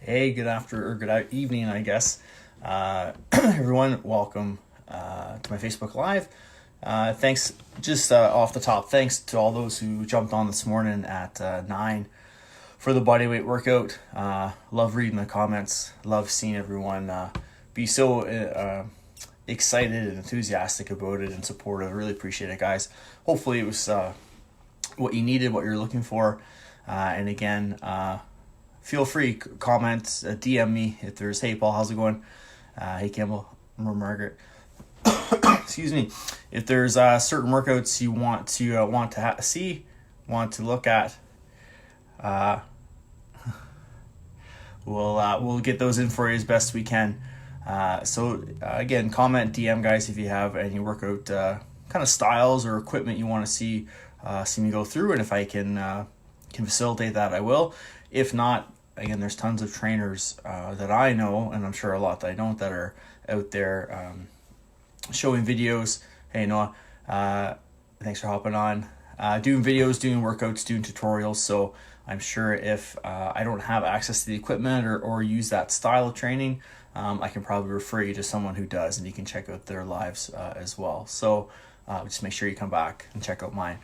Hey, good evening, I guess. Everyone, welcome to my Facebook Live. Thanks, just off the top, thanks to all those who jumped on this morning at 9 for the bodyweight workout. Love reading the comments. Love seeing everyone be so excited and enthusiastic about it and supportive. Really appreciate it, guys. Hopefully it was what you needed, what you're looking for. And again, feel free, comment, DM me if there's, hey Paul, how's it going? Hey Campbell, or Margaret. Excuse me. If there's certain workouts you want to see, want to look at, we'll get those in for you as best we can. So again, comment, DM, guys, if you have any workout kind of styles or equipment you want to see me go through, and if I can facilitate that, I will. If not, again, there's tons of trainers that I know, and I'm sure a lot that I don't, that are out there showing videos. Hey Noah, thanks for hopping on. Doing videos, doing workouts, doing tutorials. So I'm sure if I don't have access to the equipment or use that style of training, I can probably refer you to someone who does, and you can check out their lives as well. So just make sure you come back and check out mine.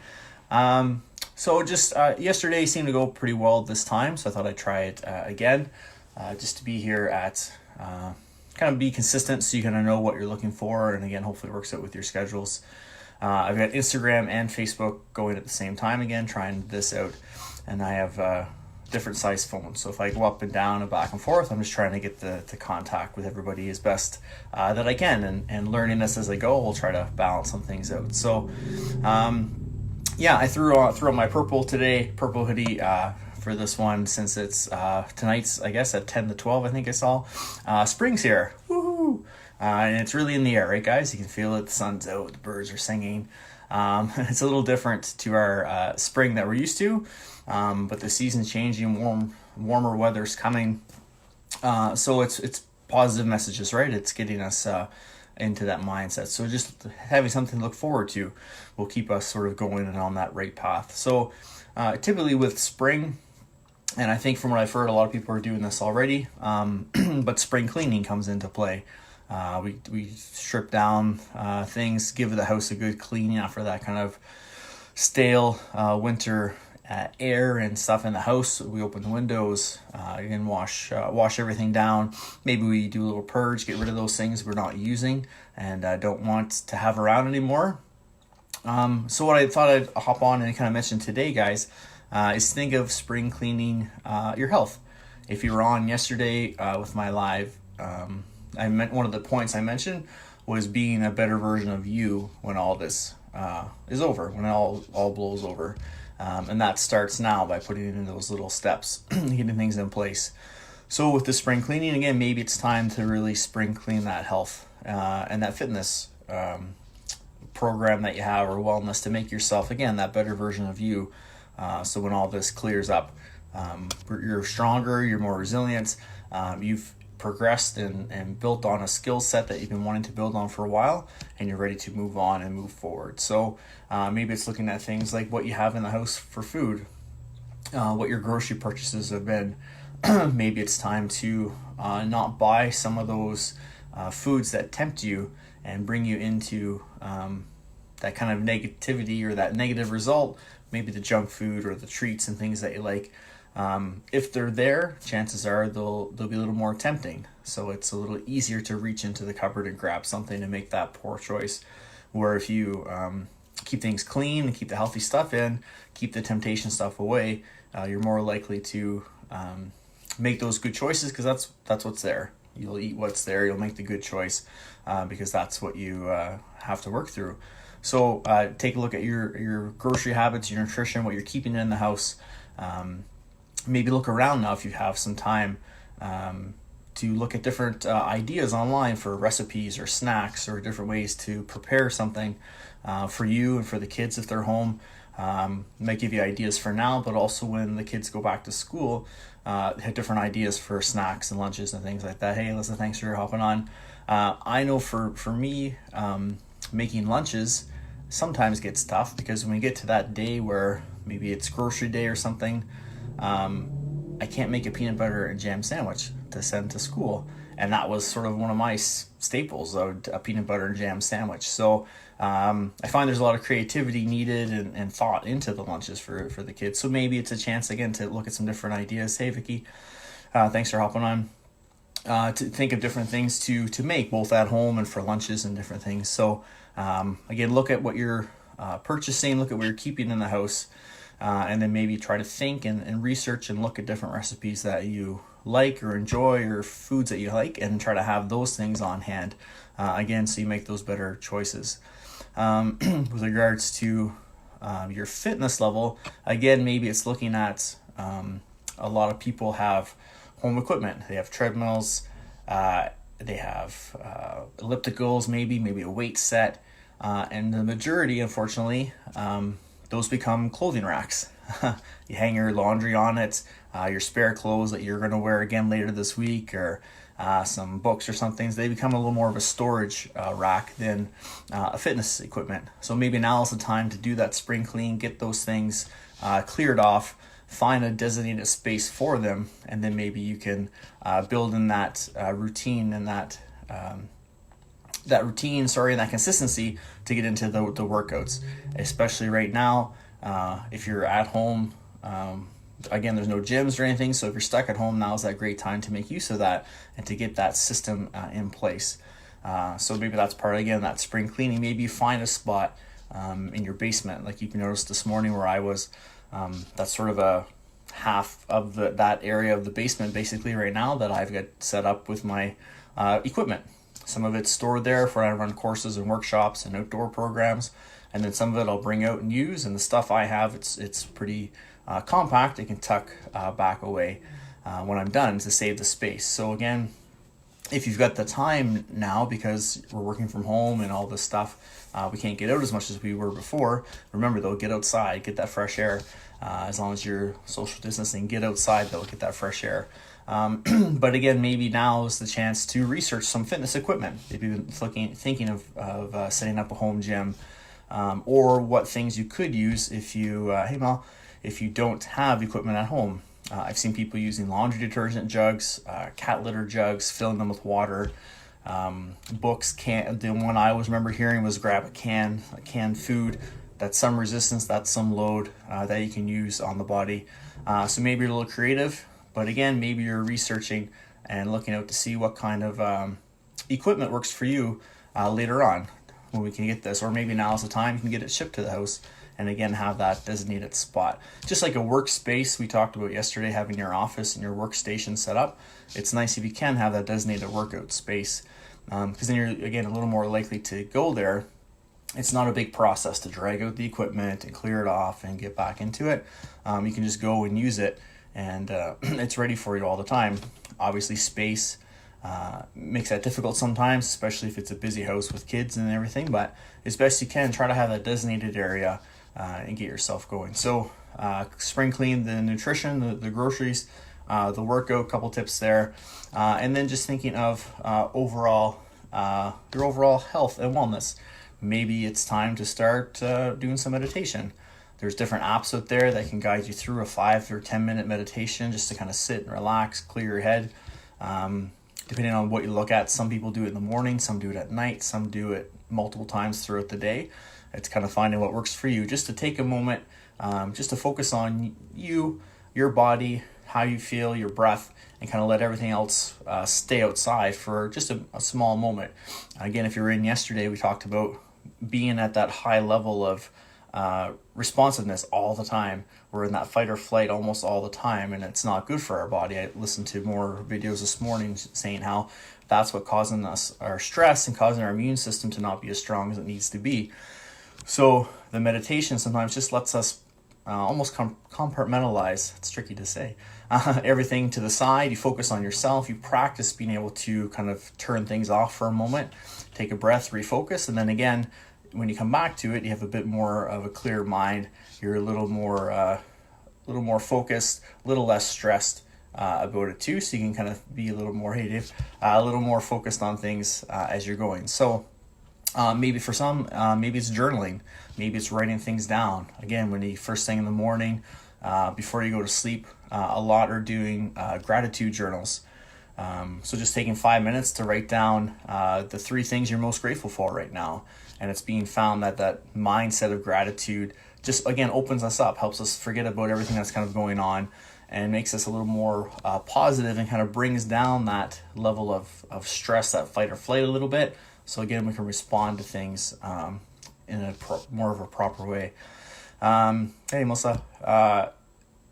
So just yesterday seemed to go pretty well this time, so I thought I'd try it again, just to be here at kind of be consistent, so you kind of know what you're looking for, and again, hopefully it works out with your schedules. I've got Instagram and Facebook going at the same time again, trying this out, and I have different size phones, so if I go up and down and back and forth, I'm just trying to get the contact with everybody as best that I can, and learning this as I go. We'll try to balance some things out. So yeah, I threw on my purple hoodie for this one, since it's tonight's, I guess, at 10 to 12, I think I saw. Spring's here, woohoo! And it's really in the air, right, guys? You can feel it, the sun's out, the birds are singing. It's a little different to our spring that we're used to, but the season's changing, warmer weather's coming. So it's positive messages, right? It's getting us into that mindset. So just having something to look forward to will keep us sort of going and on that right path. So typically with spring, and I think from what I've heard, a lot of people are doing this already, but spring cleaning comes into play. We strip down things, give the house a good cleaning after that kind of stale winter air and stuff in the house. We open the windows, and wash everything down. Maybe we do a little purge, get rid of those things we're not using and don't want to have around anymore. So what I thought I'd hop on and kind of mention today, guys, is think of spring cleaning your health. If you were on yesterday with my live, I meant one of the points I mentioned was being a better version of you when all this is over, when it all blows over. And that starts now by putting in those little steps, getting things in place. So with the spring cleaning, again, maybe it's time to really spring clean that health and that fitness program that you have, or wellness, to make yourself, again, that better version of you. So when all this clears up, you're stronger, you're more resilient, you've progressed and built on a skill set that you've been wanting to build on for a while, and you're ready to move on and move forward. So maybe it's looking at things like what you have in the house for food, what your grocery purchases have been. Maybe it's time to not buy some of those foods that tempt you and bring you into that kind of negativity or that negative result. Maybe the junk food or the treats and things that you like. If they're there, chances are they'll be a little more tempting. So it's a little easier to reach into the cupboard and grab something and make that poor choice. Where if you keep things clean and keep the healthy stuff in, keep the temptation stuff away, you're more likely to make those good choices, because that's what's there. You'll eat what's there. You'll make the good choice because that's what you have to work through. So take a look at your grocery habits, your nutrition, what you're keeping in the house. Maybe look around now if you have some time to look at different ideas online for recipes or snacks or different ways to prepare something for you and for the kids if they're home. Might give you ideas for now, but also when the kids go back to school, have different ideas for snacks and lunches and things like that. Hey, Alyssa, thanks for hopping on. I know for me, making lunches sometimes gets tough, because when we get to that day where maybe it's grocery day or something, I can't make a peanut butter and jam sandwich to send to school. And that was sort of one of my staples, a peanut butter and jam sandwich. So I find there's a lot of creativity needed and thought into the lunches for the kids. So maybe it's a chance again to look at some different ideas. Hey, Vicky, thanks for hopping on. To think of different things to make both at home and for lunches and different things. So again, look at what you're purchasing, look at what you're keeping in the house, and then maybe try to think and research and look at different recipes that you like or enjoy, or foods that you like, and try to have those things on hand again, so you make those better choices. With regards to your fitness level, again, maybe it's looking at a lot of people have home equipment. They have treadmills, they have ellipticals, maybe a weight set, and the majority, unfortunately, those become clothing racks. You hang your laundry on it, your spare clothes that you're going to wear again later this week, or some books or something. They become a little more of a storage rack than a fitness equipment. So maybe now is the time to do that spring clean, get those things cleared off, find a designated space for them, and then maybe you can build in that routine and that consistency to get into the workouts. Especially right now, if you're at home, again, there's no gyms or anything, so if you're stuck at home, now is that great time to make use of that and to get that system in place. So maybe that's part of, again, that spring cleaning. Maybe you find a spot in your basement, like you can notice this morning where I was. That's sort of a half of that area of the basement basically right now that I've got set up with my equipment. Some of it's stored there for when I run courses and workshops and outdoor programs, and then some of it I'll bring out and use. And the stuff I have, it's pretty compact. I can tuck back away when I'm done to save the space. So again, if you've got the time now, because we're working from home and all this stuff, we can't get out as much as we were before. Remember though, get outside, get that fresh air. As long as you're social distancing, get outside though, get that fresh air. But again, maybe now is the chance to research some fitness equipment. If you've been thinking of setting up a home gym, or what things you could use if you, if you don't have equipment at home. I've seen people using laundry detergent jugs, cat litter jugs, filling them with water. Books, the one I always remember hearing was grab a canned food. That's some resistance, that's some load that you can use on the body. So maybe you're a little creative, but again, maybe you're researching and looking out to see what kind of equipment works for you later on when we can get this, or maybe now's the time you can get it shipped to the house. And again, have that designated spot. Just like a workspace we talked about yesterday, having your office and your workstation set up. It's nice if you can have that designated workout space, because then you're, again, a little more likely to go there. It's not a big process to drag out the equipment and clear it off and get back into it. You can just go and use it, and it's ready for you all the time. Obviously, space makes that difficult sometimes, especially if it's a busy house with kids and everything, but as best you can, try to have that designated area and get yourself going. So spring clean, the nutrition, the groceries, the workout, couple tips there, and then just thinking of your overall health and wellness. Maybe it's time to start doing some meditation. There's different apps out there that can guide you through a 5 or 10 minute meditation just to kind of sit and relax, clear your head. Depending on what you look at, some people do it in the morning, some do it at night, some do it multiple times throughout the day. It's kind of finding what works for you. Just to take a moment, just to focus on you, your body, how you feel, your breath, and kind of let everything else stay outside for just a small moment. Again, if you were in yesterday, we talked about being at that high level of responsiveness all the time. We're in that fight or flight almost all the time, and it's not good for our body. I listened to more videos this morning saying how that's what causing us our stress and causing our immune system to not be as strong as it needs to be. So the meditation sometimes just lets us almost compartmentalize, it's tricky to say, everything to the side. You focus on yourself, you practice being able to kind of turn things off for a moment, take a breath, refocus, and then again, when you come back to it, you have a bit more of a clear mind. You're a little more focused, a little less stressed about it too, so you can kind of be a little more a little more focused on things as you're going. So maybe for some, maybe it's journaling, maybe it's writing things down. Again, when you first thing in the morning, before you go to sleep. A lot are doing gratitude journals. So just taking 5 minutes to write down the 3 things you're most grateful for right now. And it's being found that that mindset of gratitude just, again, opens us up, helps us forget about everything that's kind of going on, and makes us a little more positive, and kind of brings down that level of stress, that fight or flight a little bit. So again, we can respond to things in a more of a proper way. Hey, Melissa.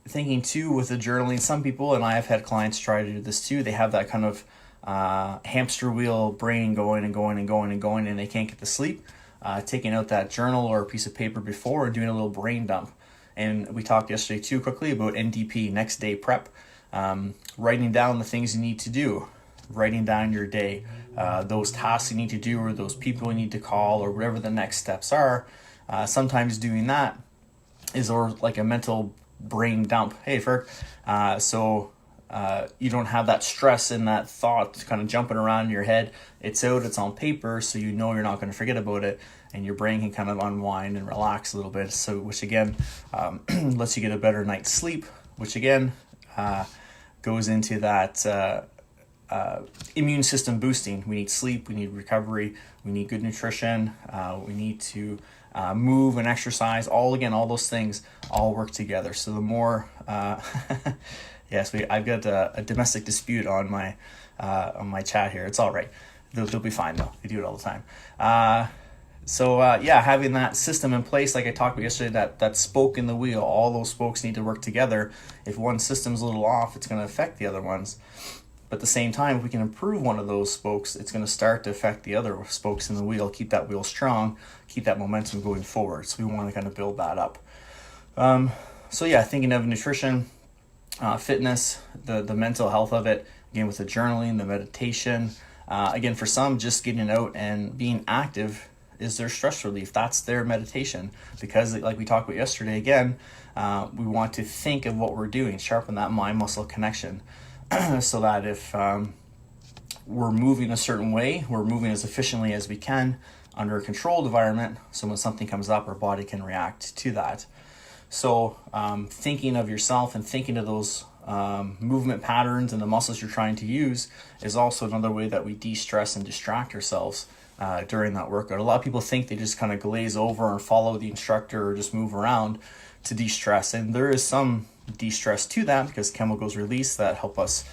Thinking too with the journaling, some people, and I have had clients try to do this too, they have that kind of hamster wheel brain going and going and going and going, and they can't get to sleep. Taking out that journal or a piece of paper before and doing a little brain dump. And we talked yesterday too quickly about NDP, next day prep. Writing down the things you need to do, writing down your day, those tasks you need to do, or those people you need to call, or whatever the next steps are. Sometimes doing that is like a mental brain dump. Hey, Ferg. So you don't have that stress and that thought kind of jumping around in your head. It's out, it's on paper, so you know you're not going to forget about it, and your brain can kind of unwind and relax a little bit. So, which again lets you get a better night's sleep, which again goes into that immune system boosting. We need sleep, we need recovery, we need good nutrition, we need to move and exercise. All those things all work together. So the more yes, I've got a domestic dispute on my chat here. It's all right. They'll be fine though. We do it all the time. So having that system in place, like I talked about yesterday, that spoke in the wheel, all those spokes need to work together. If one system's a little off, it's going to affect the other ones. But at the same time, if we can improve one of those spokes, it's going to start to affect the other spokes in the wheel, keep that wheel strong, keep that momentum going forward. So we want to kind of build that up. Thinking of nutrition, fitness, the mental health of it, again with the journaling, the meditation. Again, for some, just getting out and being active is their stress relief. That's their meditation, because like we talked about yesterday, again, we want to think of what we're doing, sharpen that mind-muscle connection. So that if we're moving a certain way, we're moving as efficiently as we can under a controlled environment, so when something comes up, our body can react to that. So thinking of yourself and thinking of those movement patterns and the muscles you're trying to use is also another way that we de-stress and distract ourselves during that workout. A lot of people think they just kind of glaze over and follow the instructor or just move around to de-stress, and there is some de-stress to that because chemicals release that help us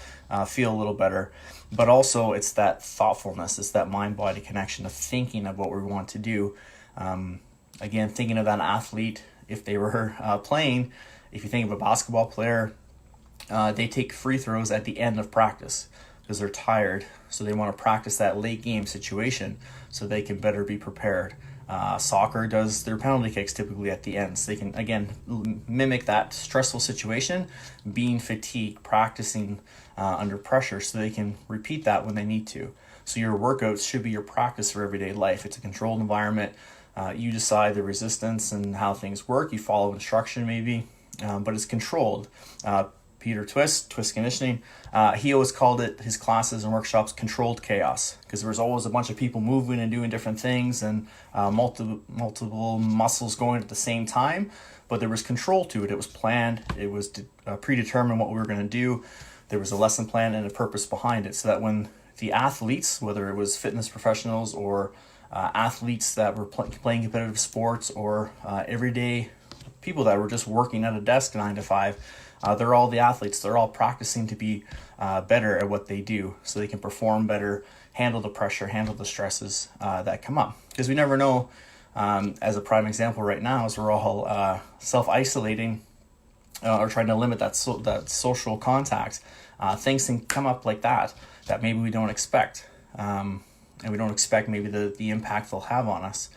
feel a little better. But also it's that thoughtfulness, it's that mind-body connection of thinking of what we want to do. Again, thinking of that athlete, if they were playing, if you think of a basketball player, they take free throws at the end of practice because they're tired, so they want to practice that late game situation so they can better be prepared. Soccer does their penalty kicks typically at the end, so they can again mimic that stressful situation, being fatigued, practicing under pressure, so they can repeat that when they need to. So your workouts should be your practice for everyday life. It's a controlled environment. You decide the resistance and how things work. You follow instruction maybe, but it's controlled. Peter Twist Conditioning, he always called it, his classes and workshops, controlled chaos, because there was always a bunch of people moving and doing different things, and multiple muscles going at the same time, but there was control to it. It was planned, it was predetermined what we were going to do. There was a lesson plan and a purpose behind it, so that when the athletes, whether it was fitness professionals or athletes that were playing competitive sports, or everyday people that were just working at a desk 9 to 5, they're all the athletes. They're all practicing to be better at what they do, so they can perform better, handle the pressure, handle the stresses that come up. Because we never know, as a prime example right now, as we're all self-isolating or trying to limit that social contact, things can come up like that maybe we don't expect. And we don't expect maybe the impact they'll have on us.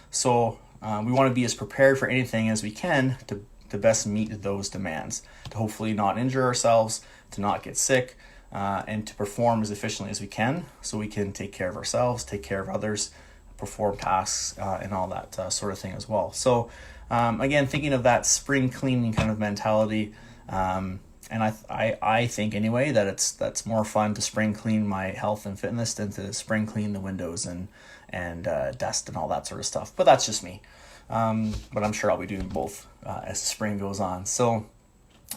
So we want to be as prepared for anything as we can to best meet those demands, to hopefully not injure ourselves, to not get sick, and to perform as efficiently as we can, so we can take care of ourselves, take care of others, perform tasks, and all that sort of thing as well. So again, thinking of that spring cleaning kind of mentality, and I think anyway that that's more fun to spring clean my health and fitness than to spring clean the windows and dust and all that sort of stuff. But that's just me. But I'm sure I'll be doing both as the spring goes on. So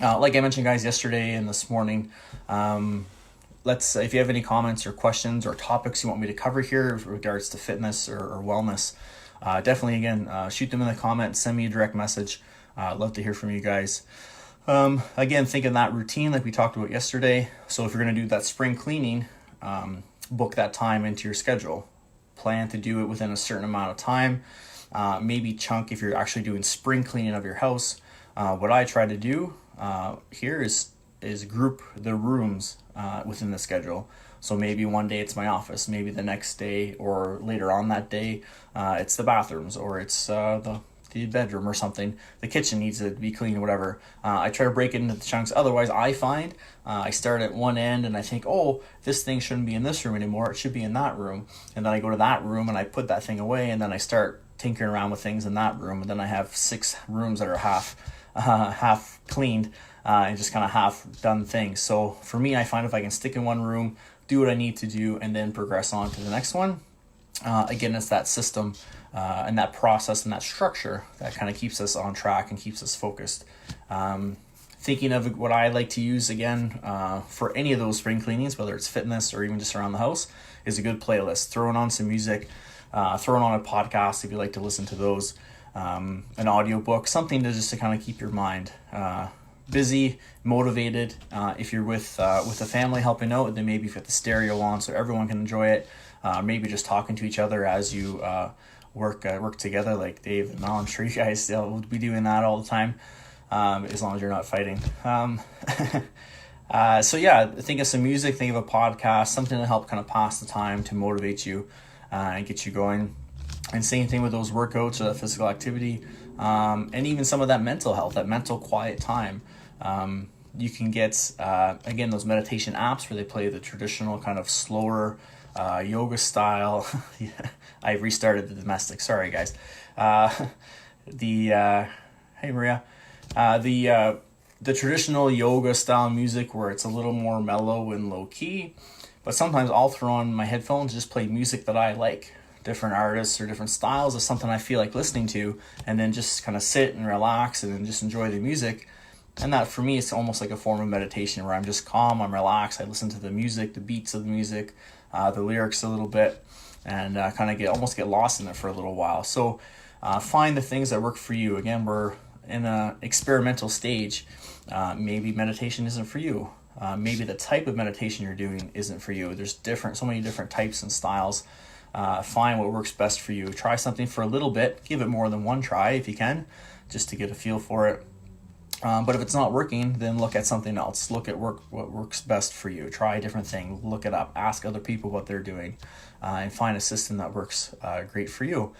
Like I mentioned, guys, yesterday and this morning, if you have any comments or questions or topics you want me to cover here with regards to fitness or wellness, definitely, again, shoot them in the comments, send me a direct message. I'd love to hear from you guys. Again, think of that routine like we talked about yesterday. So if you're going to do that spring cleaning, book that time into your schedule. Plan to do it within a certain amount of time. Maybe chunk if you're actually doing spring cleaning of your house. What I try to do here is group the rooms within the schedule. So maybe one day it's my office, maybe the next day or later on that day it's the bathrooms, or it's the bedroom or something. The kitchen needs to be clean or whatever. I try to break it into the chunks. Otherwise, I find I start at one end and I think, oh, this thing shouldn't be in this room anymore. It should be in that room. And then I go to that room and I put that thing away, and then I start tinkering around with things in that room. And then I have 6 rooms that are half cleaned and just kind of half done things. So for me, I find if I can stick in one room, do what I need to do, and then progress on to the next one, again, it's that system and that process and that structure that kind of keeps us on track and keeps us focused. Thinking of what I like to use again for any of those spring cleanings, whether it's fitness or even just around the house, is a good playlist. Throwing on some music, throwing on a podcast if you like to listen to those, an audiobook, something to kind of keep your mind busy, motivated. If you're with a family helping out, then maybe you've got the stereo on so everyone can enjoy it. Maybe just talking to each other as you work together, like Dave and Mel. I'm sure you guys will be doing that all the time, as long as you're not fighting. So yeah, think of some music, think of a podcast, something to help kind of pass the time, to motivate you and get you going. And same thing with those workouts or that physical activity, and even some of that mental health, that mental quiet time. You can get, again, those meditation apps where they play the traditional kind of slower yoga style. I restarted the domestic. Sorry, guys. Hey, Maria. The traditional yoga style music where it's a little more mellow and low key. But sometimes I'll throw on my headphones, just play music that I like. Different artists or different styles of something I feel like listening to, and then just kind of sit and relax and then just enjoy the music. And that for me, it's almost like a form of meditation where I'm just calm, I'm relaxed, I listen to the music, the beats of the music, the lyrics a little bit, and kind of get lost in it for a little while. So find the things that work for you. Again, we're in an experimental stage. Maybe meditation isn't for you. Maybe the type of meditation you're doing isn't for you. There's so many different types and styles. Find what works best for you. Try something for a little bit. Give it more than one try if you can, just to get a feel for it. But if it's not working, then look at something else. Look at what works best for you. Try a different thing. Look it up. Ask other people what they're doing, and find a system that works great for you.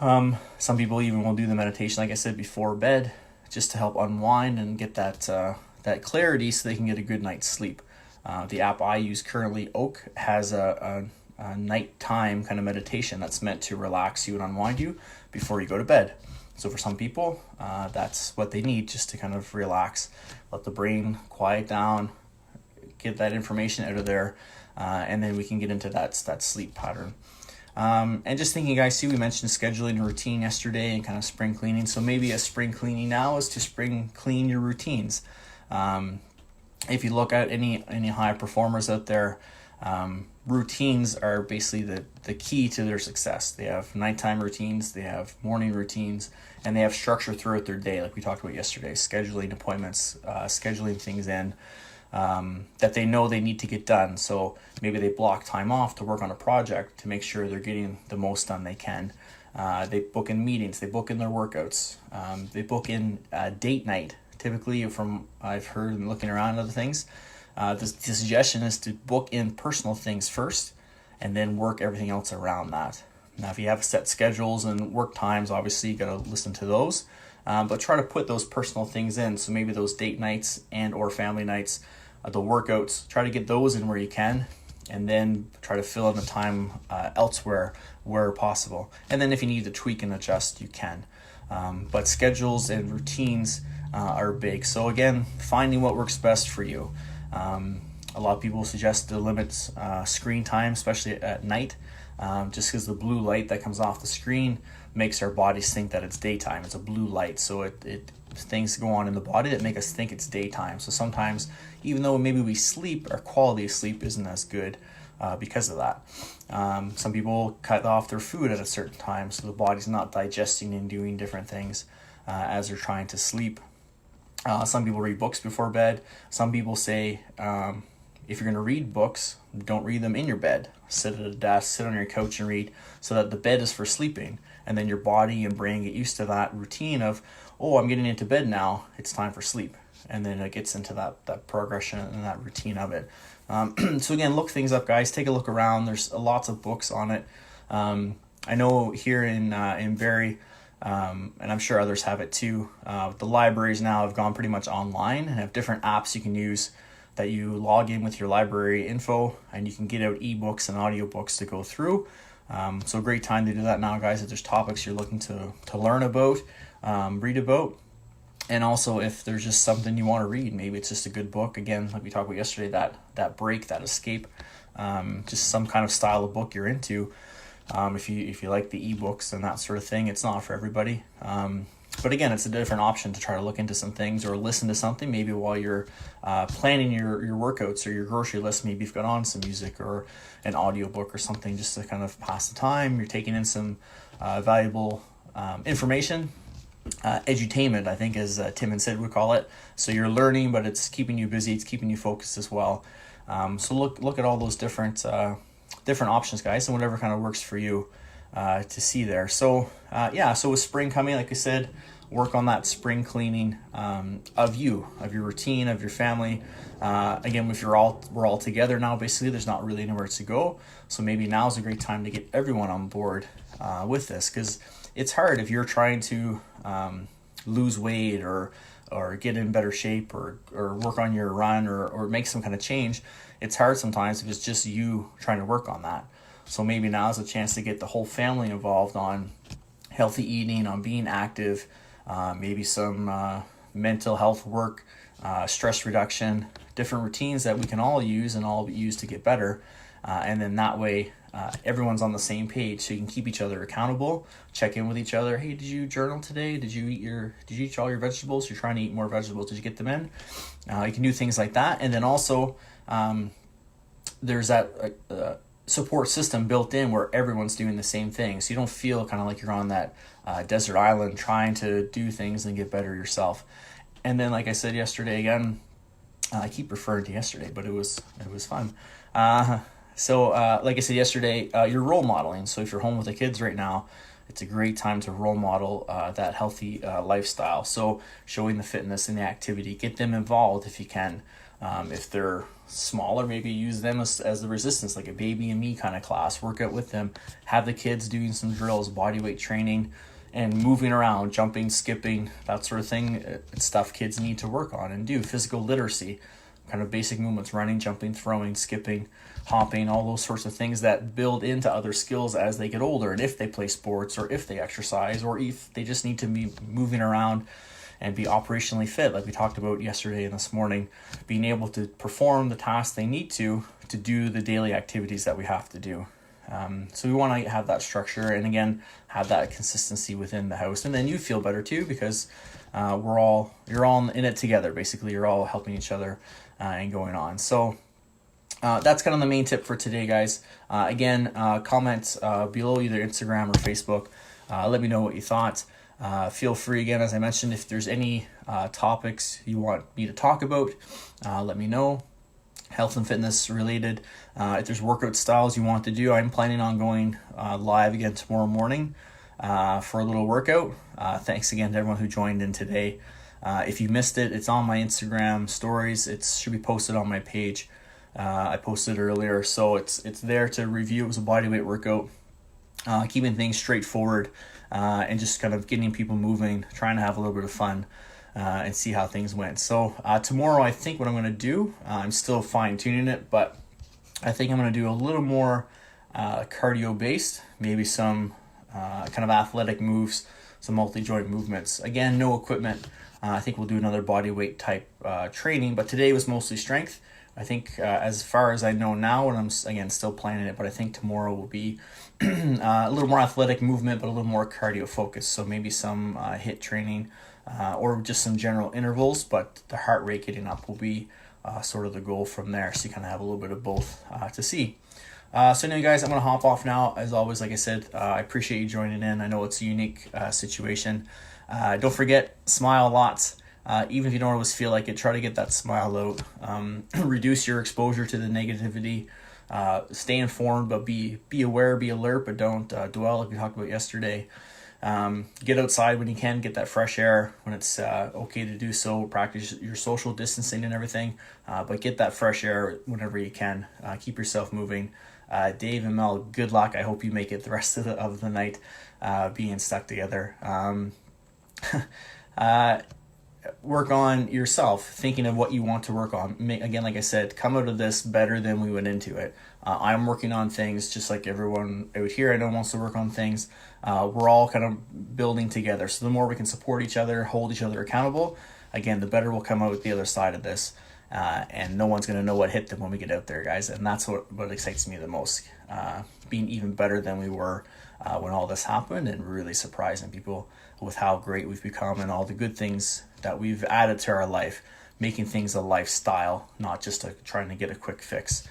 Some people even will do the meditation, like I said, before bed, just to help unwind and get that clarity so they can get a good night's sleep. The app I use currently, Oak, has a nighttime kind of meditation that's meant to relax you and unwind you before you go to bed. So for some people, that's what they need, just to kind of relax, let the brain quiet down, get that information out of there, and then we can get into that sleep pattern. And just thinking, guys, see, we mentioned scheduling a routine yesterday and kind of spring cleaning. So maybe a spring cleaning now is to spring clean your routines. If you look at any high performers out there, routines are basically the key to their success. They have nighttime routines, they have morning routines, and they have structure throughout their day, like we talked about yesterday, scheduling appointments, scheduling things in that they know they need to get done. So maybe they block time off to work on a project to make sure they're getting the most done they can. They book in meetings, they book in their workouts, they book in date night. Typically, from I've heard and looking around at other things, the suggestion is to book in personal things first and then work everything else around that. Now, if you have set schedules and work times, obviously you got to listen to those, but try to put those personal things in. So maybe those date nights and or family nights, the workouts, try to get those in where you can, and then try to fill in the time elsewhere where possible. And then if you need to tweak and adjust, you can. But schedules and routines are big. So again, finding what works best for you. A lot of people suggest to limit screen time, especially at night, just because the blue light that comes off the screen makes our bodies think that it's daytime. It's a blue light, so it things go on in the body that make us think it's daytime. So sometimes, even though maybe we sleep, our quality of sleep isn't as good because of that. Some people cut off their food at a certain time, so the body's not digesting and doing different things as they're trying to sleep. Some people read books before bed. Some people say, if you're going to read books, don't read them in your bed. Sit at a desk, sit on your couch and read, so that the bed is for sleeping. And then your body and brain get used to that routine of, oh, I'm getting into bed now, it's time for sleep. And then it gets into that progression and that routine of it. So again, look things up, guys. Take a look around. There's lots of books on it. I know here in Barrie, and I'm sure others have it too, the libraries now have gone pretty much online and have different apps you can use that you log in with your library info, and you can get out ebooks and audiobooks to go through. So a great time to do that now, guys, if there's topics you're looking to learn about, read about. And also if there's just something you want to read, maybe it's just a good book, again, like we talked about yesterday, that break, that escape, just some kind of style of book you're into. If you like the ebooks and that sort of thing, it's not for everybody. But again, it's a different option to try to look into some things or listen to something maybe while you're planning your workouts or your grocery list. Maybe you've got on some music or an audiobook or something just to kind of pass the time. You're taking in some valuable information. Edutainment, I think, as Tim and Sid would call it. So you're learning, but it's keeping you busy. It's keeping you focused as well. So look at all those different options, guys, and whatever kind of works for you to see there. So so with spring coming, like I said, work on that spring cleaning of your routine, of your family. Again, if we're all together now, basically, there's not really anywhere to go. So maybe now's a great time to get everyone on board with this, because it's hard if you're trying to lose weight or get in better shape or work on your run or make some kind of change. It's hard sometimes if it's just you trying to work on that. So maybe now is a chance to get the whole family involved on healthy eating, on being active, maybe some mental health work, stress reduction, different routines that we can all use to get better. And then that way, everyone's on the same page, so you can keep each other accountable, check in with each other. Hey, did you journal today? Did you eat all your vegetables? You're trying to eat more vegetables. Did you get them in? You can do things like that. And then also, there's that support system built in where everyone's doing the same thing. So you don't feel kind of like you're on that desert island trying to do things and get better yourself. And then, like I said yesterday, again, I keep referring to yesterday, but it was fun. So like I said yesterday, you're role modeling. So if you're home with the kids right now, it's a great time to role model that healthy lifestyle. So showing the fitness and the activity, get them involved if you can. If they're smaller, maybe use them as the resistance, like a baby and me kind of class. Work out with them. Have the kids doing some drills, body weight training, and moving around, jumping, skipping, that sort of thing. It's stuff kids need to work on and do. Physical literacy, kind of basic movements, running, jumping, throwing, skipping, hopping, all those sorts of things that build into other skills as they get older. And if they play sports or if they exercise or if they just need to be moving around and be operationally fit, like we talked about yesterday and this morning, being able to perform the tasks they need to do the daily activities that we have to do. So we want to have that structure and, again, have that consistency within the house. And then you feel better too, because you're all in it together. Basically, you're all helping each other and going on. So that's kind of the main tip for today, guys. Again, comment below either Instagram or Facebook. Let me know what you thought. Feel free, again, as I mentioned, if there's any topics you want me to talk about, let me know. Health and fitness related. If there's workout styles you want to do, I'm planning on going live again tomorrow morning for a little workout. Thanks again to everyone who joined in today. If you missed it, it's on my Instagram stories. It should be posted on my page. I posted earlier, so it's there to review. It was a bodyweight workout, keeping things straightforward and just kind of getting people moving, trying to have a little bit of fun and see how things went. So tomorrow, I think what I'm going to do, I'm still fine-tuning it, but I think I'm going to do a little more cardio-based, maybe some kind of athletic moves, some multi-joint movements. Again, no equipment. I think we'll do another body weight type training, but today was mostly strength. I think as far as I know now, and I'm again still planning it, but I think tomorrow will be a little more athletic movement, but a little more cardio focused. So maybe some HIIT training or just some general intervals, but the heart rate getting up will be sort of the goal from there. So you kind of have a little bit of both to see. So anyway, guys, I'm going to hop off now. As always, like I said, I appreciate you joining in. I know it's a unique situation. Don't forget, smile lots. Even if you don't always feel like it, try to get that smile out. Reduce your exposure to the negativity. Stay informed, but be aware, be alert, but don't dwell like we talked about yesterday. Get outside when you can, get that fresh air when it's okay to do so. Practice your social distancing and everything, but get that fresh air whenever you can. Keep yourself moving. Dave and Mel, good luck. I hope you make it the rest of the night being stuck together. Work on yourself, thinking of what you want to work on. Again, like I said, come out of this better than we went into it. I'm working on things just like everyone out here I know wants to work on things. We're all kind of building together. So the more we can support each other, hold each other accountable, again, the better we'll come out with the other side of this. And no one's going to know what hit them when we get out there, guys. And that's what excites me the most. Being even better than we were when all this happened, and really surprising people with how great we've become and all the good things that we've added to our life, making things a lifestyle, not just trying to get a quick fix.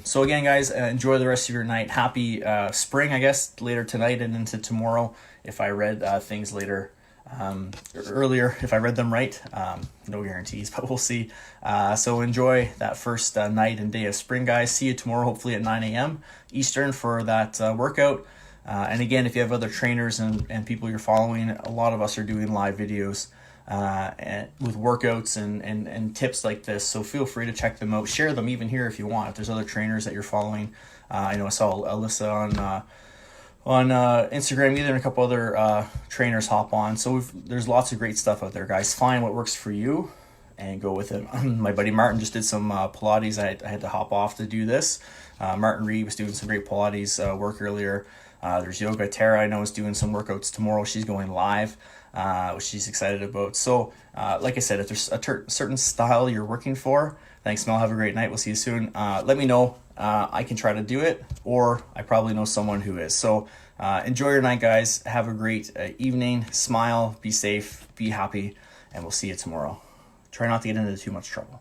So again, guys, enjoy the rest of your night. Happy spring, I guess, later tonight and into tomorrow. If I read things later earlier, if I read them right, no guarantees, but we'll see. So enjoy that first night and day of spring, guys. See you tomorrow, hopefully at 9 a.m. Eastern for that workout. And again, if you have other trainers and people you're following, a lot of us are doing live videos and with workouts and tips like this. So feel free to check them out. Share them even here if you want. If there's other trainers that you're following. I know I saw Alyssa on Instagram, either, and a couple other trainers hop on. So there's lots of great stuff out there, guys. Find what works for you and go with it. My buddy Martin just did some Pilates. I had to hop off to do this. Martin Reed was doing some great Pilates work earlier. There's Yoga. Tara, I know, is doing some workouts tomorrow. She's going live, which she's excited about. So, like I said, if there's a certain style you're working for, thanks, Mel. Have a great night. We'll see you soon. Let me know. I can try to do it, or I probably know someone who is. So, enjoy your night, guys. Have a great evening. Smile, be safe, be happy, and we'll see you tomorrow. Try not to get into too much trouble.